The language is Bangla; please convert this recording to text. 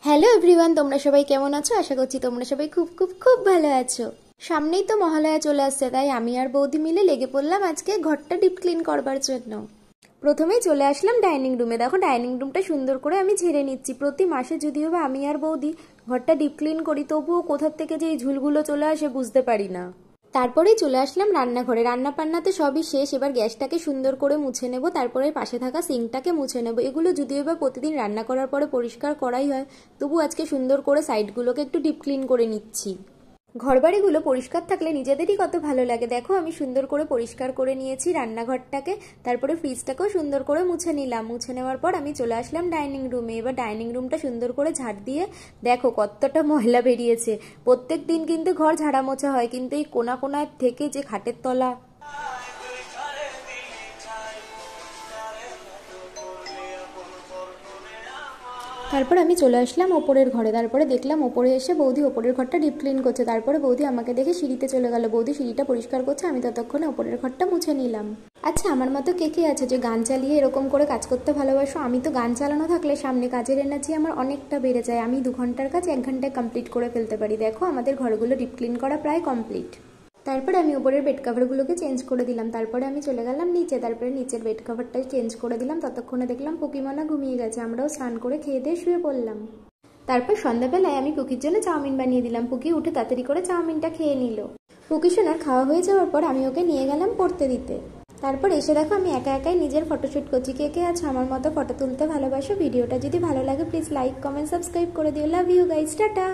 হ্যালো এভরিওয়ান, তোমরা সবাই কেমন আছো? আশা করছি তোমরা সবাই খুব খুব খুব ভালো আছো। সামনেই তো মহালয়া চলে আসছে, তাই আমি আর বৌদি মিলে লেগে পড়লাম আজকে ঘরটা ডিপ ক্লিন করবার জন্য। প্রথমেই চলে আসলাম ডাইনিং রুমে। দেখো ডাইনিং রুমটা সুন্দর করে আমি ঝেড়ে নিচ্ছি। প্রতি মাসে যদিও বা আমি আর বৌদি ঘরটা ডিপ ক্লিন করি, তবুও কোথার থেকে যে এই ঝুলগুলো চলে আসে বুঝতে পারি না। তারপরেই চলে আসলাম রান্নাঘরে। রান্না পান্নাতে সবই শেষ, এবার গ্যাসটাকে সুন্দর করে মুছে নেব, তারপরে পাশে থাকা সিঙ্কটাকে মুছে নেব। এগুলো যদিও বা প্রতিদিন রান্না করার পরে পরিষ্কার করাই হয়, তবু আজকে সুন্দর করে সাইডগুলোকে একটু ডিপ ক্লিন করে নিচ্ছি। ঘরবাড়িগুলো পরিষ্কার থাকলে নিজেদেরই কত ভালো লাগে। দেখো আমি সুন্দর করে পরিষ্কার করে নিয়েছি রান্নাঘরটাকে, তারপরে ফ্রিজটাকেও সুন্দর করে মুছে নিলাম। মুছে নেওয়ার পর আমি চলে আসলাম ডাইনিং রুমে। এবার ডাইনিং রুমটা সুন্দর করে ঝাড় দিয়ে দেখো কতটা ময়লা বেরিয়েছে। প্রত্যেক দিন কিন্তু ঘর ঝাড়া মোছা হয়, কিন্তু এই কোনা কোনায় থেকে যে খাটের তলা, তারপর আমি চলে আসলাম ওপরের ঘরে। তারপরে দেখলাম ওপরে এসে বৌদি ওপরের ঘরটা ডিপ ক্লিন করছে। তারপরে বৌদি আমাকে দেখে সিঁড়িতে চলে গেল। বৌদি সিঁড়িটা পরিষ্কার করছে, আমি ততক্ষণে ওপরের ঘরটা মুছে নিলাম। আচ্ছা, আমার মতো কে কে আছে যে গান চালিয়ে এরকম করে কাজ করতে ভালোবাসো? আমি তো গান চালানো থাকলে সামনে কাজের এনার্জি আমার অনেকটা বেড়ে যায়। আমি 2 ঘন্টার কাজ 1 ঘন্টায় কমপ্লিট করে ফেলতে পারি। দেখো আমাদের ঘরগুলো ডিপ ক্লিন করা প্রায় কমপ্লিট। তারপরে আমি উপরের বেড কাভারগুলোকে চেঞ্জ করে দিলাম। তারপরে আমি চলে গেলাম নিচে। তারপরে নিচের বেড কাভারটাই চেঞ্জ করে দিলাম। ততক্ষণে দেখলাম পুকিমনা ঘুমিয়ে গেছে। আমরাও স্নান করে খেয়ে দিয়ে শুয়ে পড়লাম। তারপর সন্ধ্যাবেলায় আমি পুকির জন্য চাউমিন বানিয়ে দিলাম। পুকি উঠে তাড়াতাড়ি করে চাউমিনটা খেয়ে নিল। পুকি সোনার খাওয়া হয়ে যাওয়ার পর আমি ওকে নিয়ে গেলাম পড়তে দিতে। তারপর এসে দেখো আমি একা একাই নিজের ফটোশ্যুট করছি। কে কে আছে আমার মতো ফটো তুলতে ভালোবাসো? ভিডিওটা যদি ভালো লাগে প্লিজ লাইক, কমেন্ট, সাবস্ক্রাইব করে দিও। Love you guys, tata.